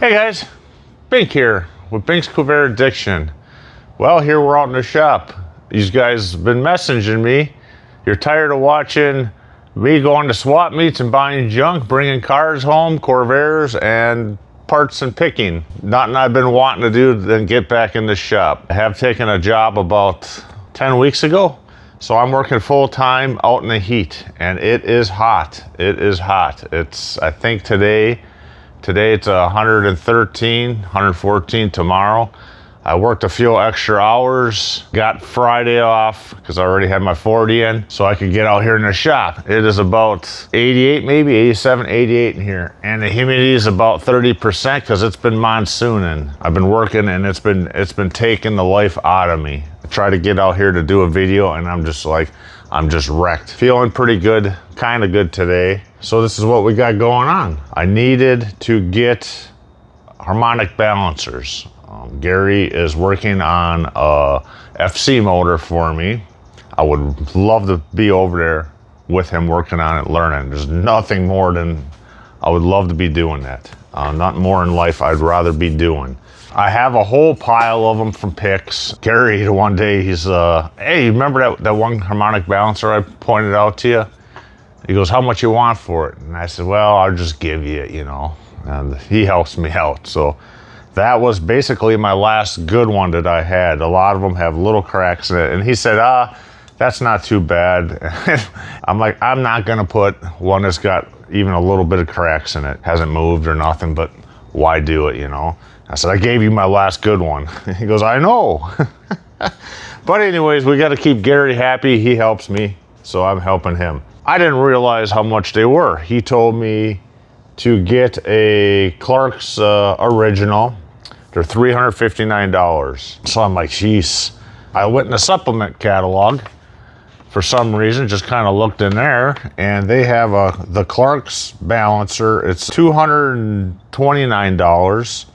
Hey guys, Bink here with Bink's Corvair Addiction. Well, here we're out in the shop. These guys have been messaging me. You're tired of watching me going to swap meets and buying junk, bringing cars home, Corvairs, and parts and picking. Nothing I've been wanting to do than get back in the shop. I have taken a job about 10 weeks ago. So I'm working full time out in the heat, and it is hot. It is hot. I think today it's 113, 114 tomorrow. I worked a few extra hours, got Friday off because I already had my 40 in, so I could get out here in the shop. It is about 88, maybe 87, 88 in here. And the humidity is about 30% because it's been monsooning. I've been working and it's been taking the life out of me. I try to get out here to do a video and I'm just wrecked. Feeling pretty good, kind of good today. So this is what we got going on. I needed to get harmonic balancers. Gary is working on a FC motor for me. I would love to be over there with him working on it, learning. There's nothing more than I would love to be doing that. Not more in life I'd rather be doing. I have a whole pile of them from picks. Gary, one day, he's, hey, remember that one harmonic balancer I pointed out to you? He goes, how much you want for it? And I said, well, I'll just give you it, you know. And he helps me out. So that was basically my last good one that I had. A lot of them have little cracks in it. And he said, that's not too bad. I'm like, I'm not gonna put one that's got even a little bit of cracks in it. Hasn't moved or nothing, but why do it, you know? I said, I gave you my last good one. He goes, I know. But anyways, we gotta keep Gary happy. He helps me, so I'm helping him. I didn't realize how much they were. He told me to get a Clark's original. They're $359. So I'm like, geez. I went in the supplement catalog for some reason, just kind of looked in there, and they have the Clark's balancer. It's $229,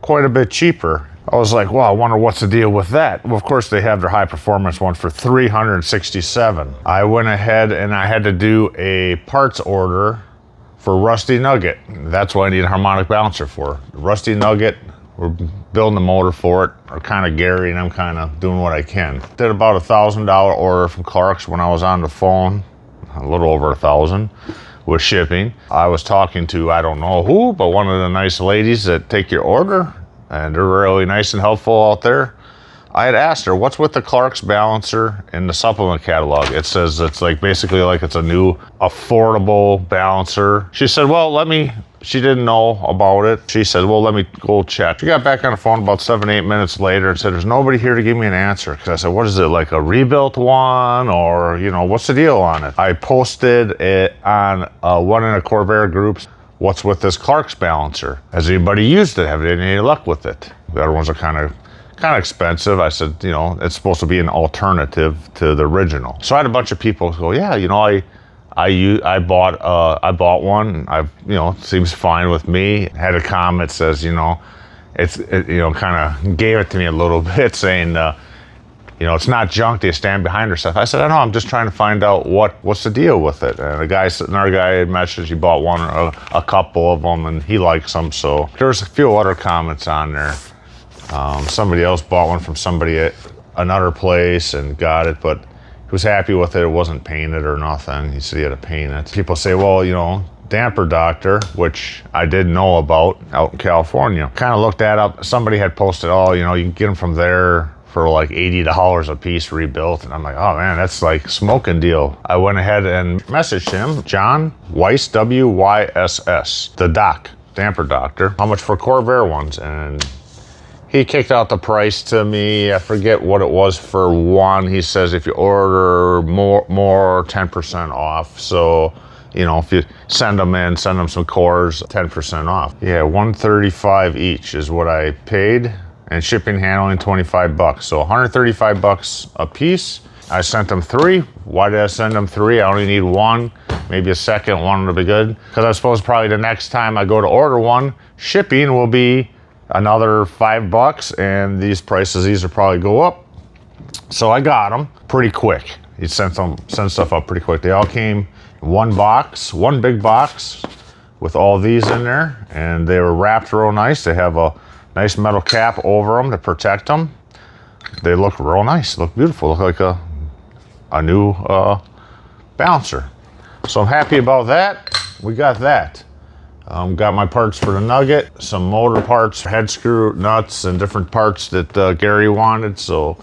quite a bit cheaper. I was like, well, I wonder what's the deal with that. Well, of course, they have their high performance one for $367. I went ahead and I had to do a parts order for Rusty Nugget. That's what I need a harmonic balancer for. Rusty Nugget, we're building the motor for it, or kind of Gary, and I'm kind of doing what I can. Did about $1,000 order from Clark's when I was on the phone, a little over 1,000 with shipping. I was talking to, I don't know who, but one of the nice ladies that take your order, and they're really nice and helpful out there. I had asked her, what's with the Clark's balancer in the supplement catalog? It says it's like basically like it's a new affordable balancer. She said, well, she didn't know about it. She said, well, let me go check. She got back on the phone about 7-8 minutes later and said, there's nobody here to give me an answer. Because I said, what is it, like a rebuilt one, or, you know, what's the deal on it? I posted it on one of the Corvair groups. What's with this Clark's balancer? Has anybody used it? Have they had any luck with it? The other ones are kind of expensive. I said, you know, it's supposed to be an alternative to the original. So I had a bunch of people go, yeah, you know, I bought one. You know, it seems fine with me. Had a comment that says, you know, you know, kind of gave it to me a little bit, saying, you know, it's not junk. They stand behind her stuff. I said, I know. I'm just trying to find out what's the deal with it. And another guy had messaged. He bought one, a couple of them, and he likes them. So there's a few other comments on there. Somebody else bought one from somebody at another place and got it, but he was happy with it. It wasn't painted or nothing. He said he had to paint it. People say, well, you know, Damper Doctor, which I didn't know about out in California. Kind of looked that up. Somebody had posted, oh, you know, you can get them from there for like $80 a piece rebuilt. And I'm like, oh man, that's like smoking deal. I went ahead and messaged him, John Weiss, W-Y-S-S, the doc, Damper Doctor, how much for Corvair ones? And he kicked out the price to me. I forget what it was for one. He says if you order more 10% off. So, you know, if you send them some cores, 10% off. Yeah, $135 each is what I paid. And shipping, handling, $25. So $135 a piece. I sent them 3. Why did I send them 3? I only need 1, maybe a second one would be good. Because I suppose probably the next time I go to order one, shipping will be another $5, and these will probably go up. So I got them pretty quick. He sent stuff up pretty quick. They all came in one box, one big box with all these in there, and they were wrapped real nice. They have a nice metal cap over them to protect them. They look real nice, look beautiful, look like a new balancer. So I'm happy about that. We got that. Got my parts for the Nugget, some motor parts, head screw, nuts, and different parts that Gary wanted. So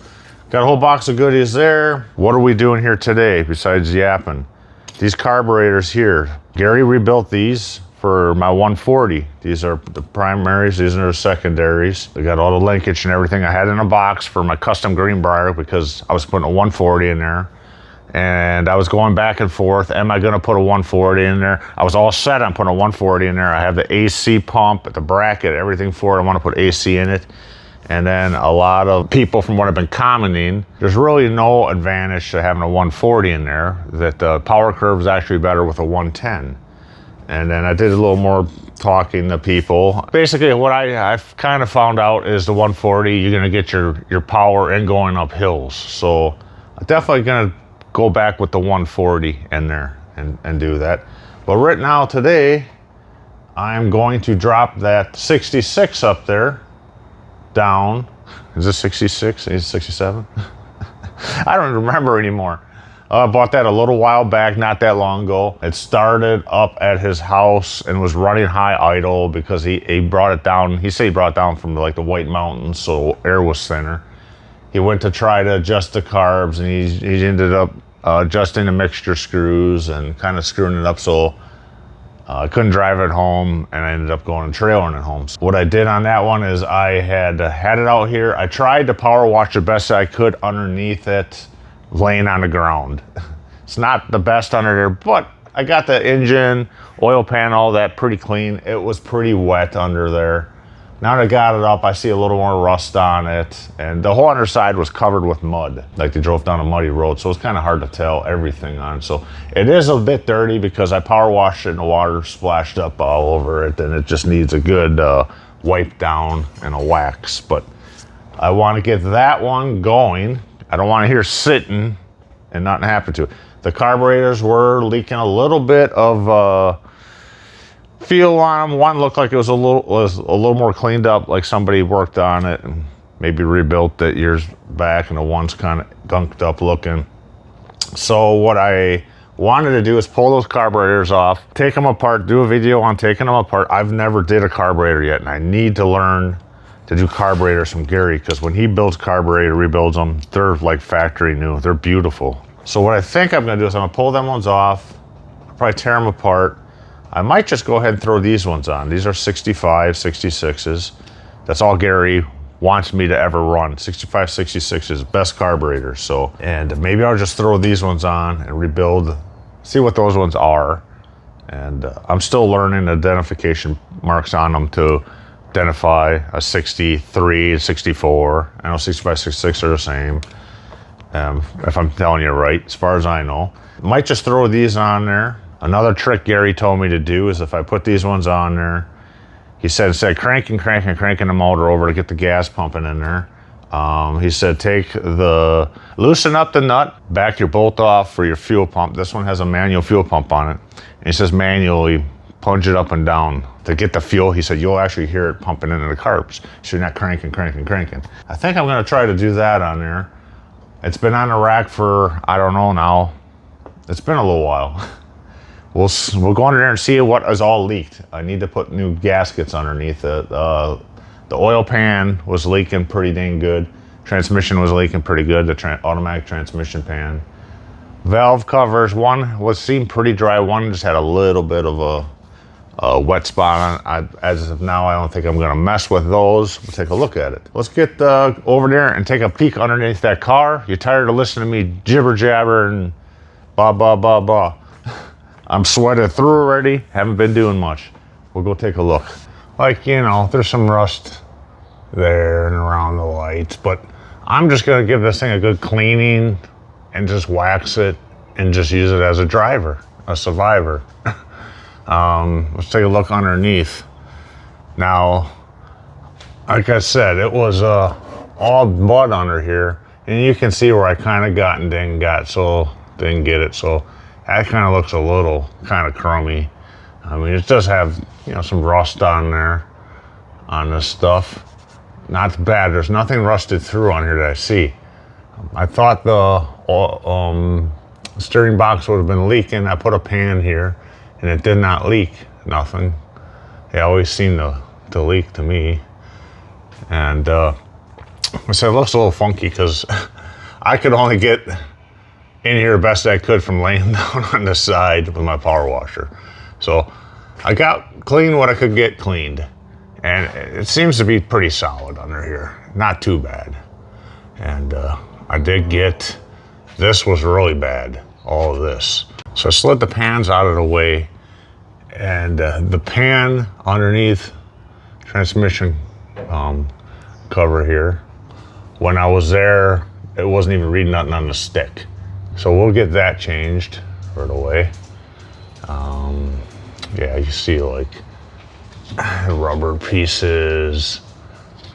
got a whole box of goodies there. What are we doing here today besides yapping? These carburetors here, Gary rebuilt these for my 140. These are the primaries, these are the secondaries. They got all the linkage and everything I had in a box for my custom Greenbrier because I was putting a 140 in there. And I was going back and forth. Am I gonna put a 140 in there? I was all set on putting a 140 in there. I have the AC pump, the bracket, everything for it. I wanna put AC in it. And then a lot of people from what I've been commenting, there's really no advantage to having a 140 in there, that the power curve is actually better with a 110. And then I did a little more talking to people. Basically what I've kind of found out is the 140, you're gonna get your power in going up hills. So I'm definitely gonna go back with the 140 in there and do that. But right now today, I'm going to drop that 66 up there down. Is this 66? Is it 67? I don't remember anymore. I bought that a little while back, not that long ago. It started up at his house and was running high idle because he brought it down. He said he brought it down from like the White Mountains, so air was thinner. He went to try to adjust the carbs, and he ended up adjusting the mixture screws and kind of screwing it up, so I couldn't drive it home, and I ended up going and trailing it home. So what I did on that one is I had it out here. I tried to power wash the best I could underneath it, laying on the ground. It's not the best under there, but I got the engine, oil pan, all that pretty clean. It was pretty wet under there. Now that I got it up, I see a little more rust on it, and the whole underside was covered with mud, like they drove down a muddy road, so it's kind of hard to tell everything on. So it is a bit dirty because I power washed it and the water splashed up all over it, and it just needs a good wipe down and a wax. But I want to get that one going. I don't want to hear sitting and nothing happen to it. The carburetors were leaking a little bit of fuel on them. One looked like it was a little more cleaned up, like somebody worked on it and maybe rebuilt it years back, and the one's kind of gunked up looking. So what I wanted to do is pull those carburetors off, take them apart, do a video on taking them apart. I've never did a carburetor yet, and I need to learn to do carburetors from Gary, because when he builds carburetor, rebuilds them, they're like factory new. They're beautiful. So what I think I'm gonna do is I'm gonna pull them ones off, probably tear them apart. I might just go ahead and throw these ones on. These are 65, 66s. That's all Gary wants me to ever run. 65, 66s, best carburetors. So, and maybe I'll just throw these ones on and rebuild, see what those ones are. And I'm still learning identification marks on them to identify a 63, 64. I know 65, 66 are the same. If I'm telling you right, as far as I know. Might just throw these on there. Another trick Gary told me to do is if I put these ones on there, he said instead of cranking the motor over to get the gas pumping in there, he said loosen up the nut, back your bolt off for your fuel pump. This one has a manual fuel pump on it. And he says manually plunge it up and down to get the fuel. He said you'll actually hear it pumping into the carbs, so you're not cranking. I think I'm gonna try to do that on there. It's been on the rack for, I don't know now, it's been a little while. We'll go under there and see what is all leaked. I need to put new gaskets underneath it. The oil pan was leaking pretty dang good. Transmission was leaking pretty good, the automatic transmission pan. Valve covers, one seemed pretty dry. One just had a little bit of a wet spot on it. As of now, I don't think I'm gonna mess with those. We'll take a look at it. Let's get over there and take a peek underneath that car. You're tired of listening to me jibber jabber and blah, blah, blah, blah. I'm sweated through already, haven't been doing much. We'll go take a look. Like, you know, there's some rust there and around the lights, but I'm just gonna give this thing a good cleaning and just wax it and just use it as a driver, a survivor. Let's take a look underneath. Now, like I said, it was all mud under here, and you can see where I kind of got and didn't get it, so that kind of looks a little kind of crummy. I mean, it does have, you know, some rust on there on this stuff. Not bad. There's nothing rusted through on here that I see. I thought the steering box would have been leaking. I put a pan here and it did not leak. Nothing. They always seem to leak to me. And I said it looks a little funky because I could only get in here the best I could from laying down on the side with my power washer. So I got clean what I could get cleaned. And it seems to be pretty solid under here. Not too bad. And I did get, this was really bad, all of this. So I slid the pans out of the way, and the pan underneath transmission cover here, when I was there, it wasn't even reading nothing on the stick. So we'll get that changed right away. Yeah, you see like rubber pieces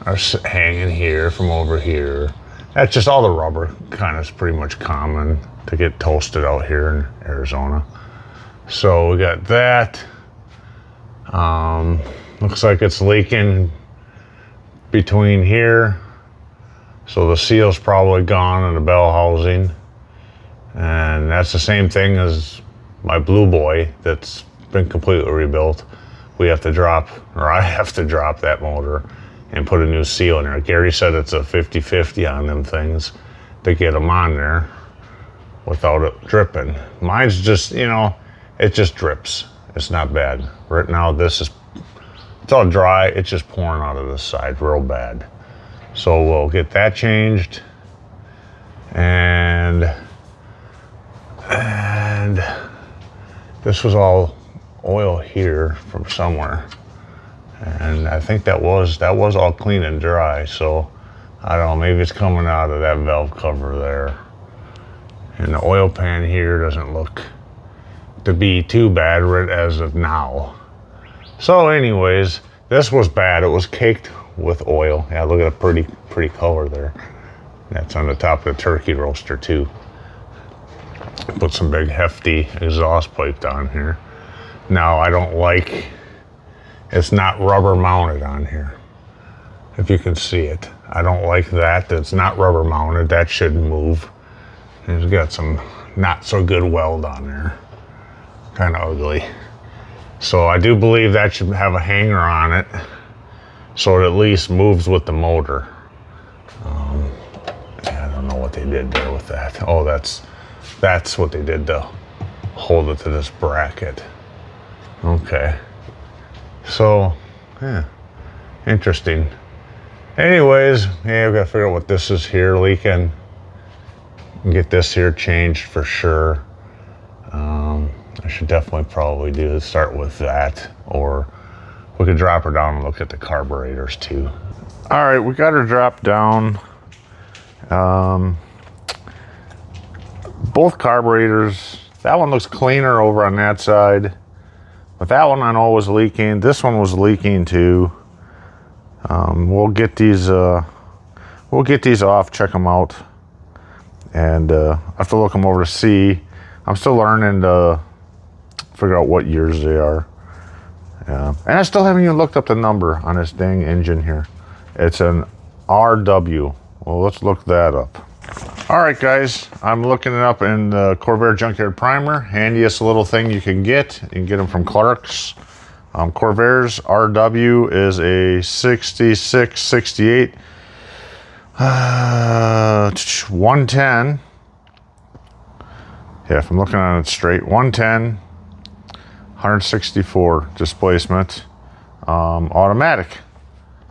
are hanging here from over here. That's just all the rubber kind of is pretty much common to get toasted out here in Arizona. So we got that. Looks like it's leaking between here. So the seal's probably gone in the bell housing. And that's the same thing as my Blue Boy that's been completely rebuilt. We have to drop, or I have to drop that motor and put a new seal in there. Gary said it's a 50-50 on them things to get them on there without it dripping. Mine's just, you know, it just drips. It's not bad. Right now, it's all dry. It's just pouring out of this side real bad. So we'll get that changed. And this was all oil here from somewhere. And I think that was all clean and dry. So I don't know, maybe it's coming out of that valve cover there. And the oil pan here doesn't look to be too bad right as of now. So anyways, this was bad. It was caked with oil. Yeah, look at a pretty color there. That's on the top of the turkey roaster too. Put some big hefty exhaust pipe down here. Now I don't like, it's not rubber mounted on here. If you can see it. I don't like that. It's not rubber mounted. That should move. It's got some not so good weld on there. Kind of ugly. So I do believe that should have a hanger on it so it at least moves with the motor. I don't know what they did there with that. Oh, that's what they did to hold it to this bracket. Okay. So, yeah, interesting. Anyways, yeah, we've got to figure out what this is here leaking. Get this here changed for sure. I should definitely probably start with that, or we could drop her down and look at the carburetors too. All right, we got her dropped down. Both carburetors, that one looks cleaner over on that side, but that one I know was leaking. This one was leaking too. We'll get these off, check them out, and I have to look them over to see. I'm still learning to figure out what years they are. And I still haven't even looked up the number on this dang engine here. It's an RW. Well, let's look that up. All right, guys, I'm looking it up in the Corvair Junkyard Primer. Handiest little thing you can get. You can get them from Clark's. Corvair's RW is a 66, 68, 110. Yeah, if I'm looking at it straight, 110, 164 displacement, automatic.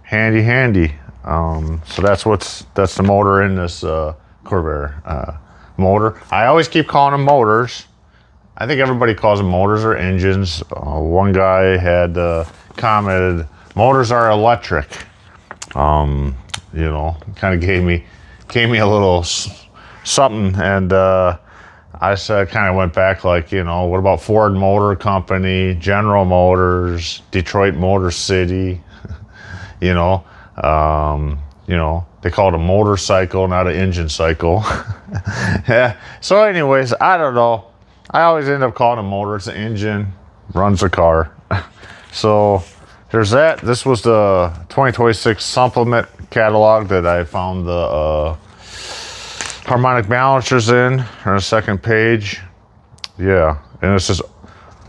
Handy. So that's the motor in this Corvair motor. I always keep calling them motors. I think everybody calls them motors or engines. One guy had commented, motors are electric. You know, kind of gave me a little something, and I said, kind of went back like, you know, what about Ford Motor Company, General Motors, Detroit Motor City, you know, they call it a motorcycle, not an engine cycle. Yeah. So anyways, I don't know. I always end up calling it a motor. It's an engine, runs a car. So there's that. This was the 2026 supplement catalog that I found the harmonic balancers in on the second page. Yeah, and this is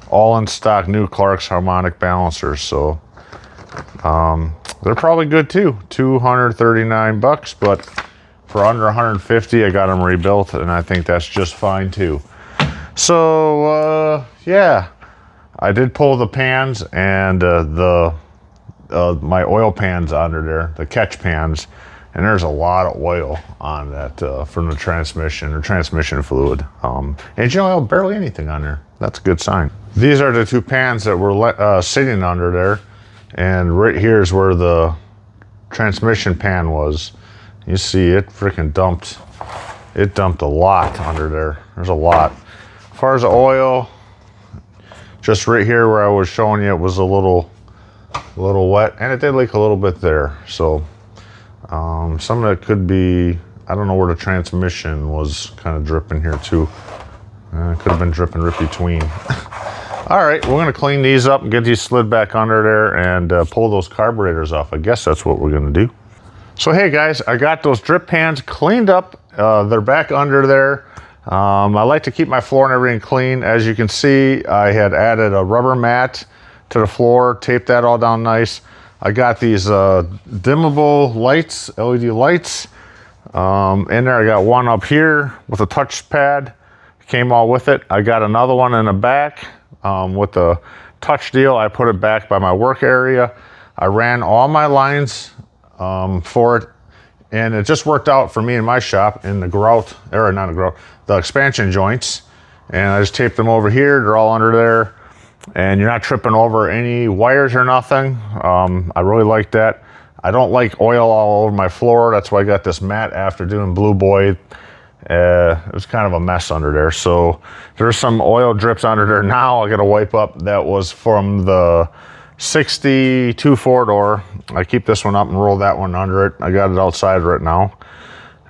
all in stock new Clark's harmonic balancers. So they're probably good too. $239, but for under 150, I got them rebuilt, and I think that's just fine too. So yeah, I did pull the pans and my oil pans under there, the catch pans, and there's a lot of oil on that from the transmission or transmission fluid. Engine oil, barely anything on there. That's a good sign. These are the two pans that were sitting under there, and right here is where the transmission pan was. You see it freaking dumped. It dumped a lot under there. There's a lot. As far as the oil, just right here where I was showing you, it was a little wet, and it did leak a little bit there. So some of it could be, I don't know where the transmission was kind of dripping here too. It could have been dripping right between. All right, we're gonna clean these up and get these slid back under there and pull those carburetors off. I guess that's what we're gonna do. So hey guys, I got those drip pans cleaned up. They're back under there. I like to keep my floor and everything clean. As you can see, I had added a rubber mat to the floor, taped that all down nice. I got these dimmable lights, LED lights. In there, I got one up here with a touch pad. Came all with it. I got another one in the back with the touch deal. I put it back by my work area. I ran all my lines for it, and it just worked out for me in my shop in the grout, or not the grout, the expansion joints. And I just taped them over here. They're all under there, and you're not tripping over any wires or nothing. I really like that. I don't like oil all over my floor. That's why I got this mat after doing Blue Boy. It was kind of a mess under there. So there's some oil drips under there now. I got to wipe up. That was from the 62 four-door. I keep this one up and roll that one under it. I got it outside right now.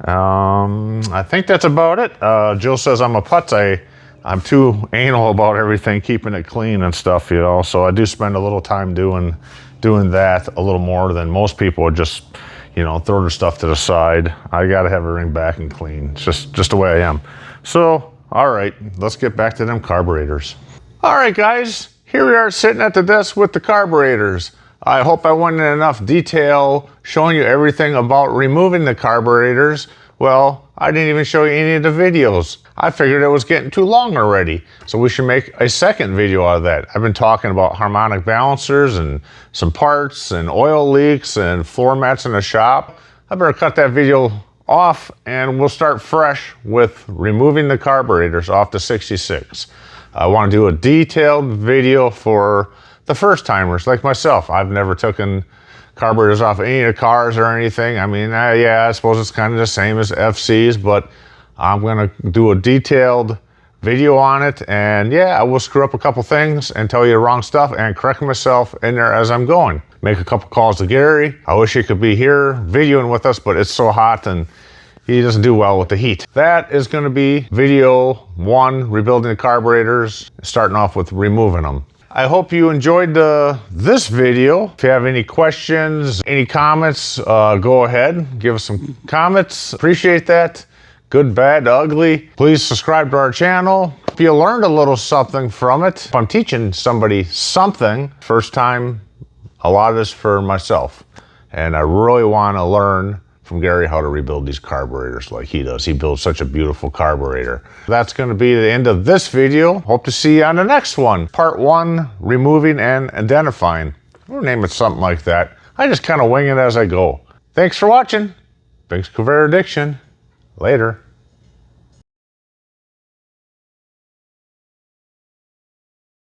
I think that's about it. Jill says I'm a putz. I'm too anal about everything, keeping it clean and stuff, you know. So I do spend a little time doing that a little more than most people would just, you know, throw their stuff to the side. I got to have everything back and clean. It's just the way I am. So, all right, let's get back to them carburetors. All right, guys, here we are sitting at the desk with the carburetors. I hope I went in enough detail showing you everything about removing the carburetors. Well, I didn't even show you any of the videos. I figured it was getting too long already, so we should make a second video out of that. I've been talking about harmonic balancers and some parts and oil leaks and floor mats in the shop. I better cut that video off and we'll start fresh with removing the carburetors off the 66. I want to do a detailed video for the first timers like myself. I've never taken carburetors off any of the cars or anything. I mean, yeah, I suppose it's kind of the same as FCs, but I'm gonna do a detailed video on it, and yeah, I will screw up a couple things and tell you the wrong stuff and correct myself in there as I'm going. Make a couple calls to Gary. I wish he could be here videoing with us, but it's so hot and he doesn't do well with the heat. That is gonna be video 1, rebuilding the carburetors, starting off with removing them. I hope you enjoyed this video. If you have any questions, any comments, go ahead, give us some comments. Appreciate that. Good, bad, ugly. Please subscribe to our channel. If you learned a little something from it, if I'm teaching somebody something, first time, a lot of this for myself. And I really want to learn from Gary how to rebuild these carburetors like he does. He builds such a beautiful carburetor. That's going to be the end of this video. Hope to see you on the next one. Part 1, removing and identifying. We'll name it something like that. I just kind of wing it as I go. Thanks for watching. Bink's Corvair Addiction. Later.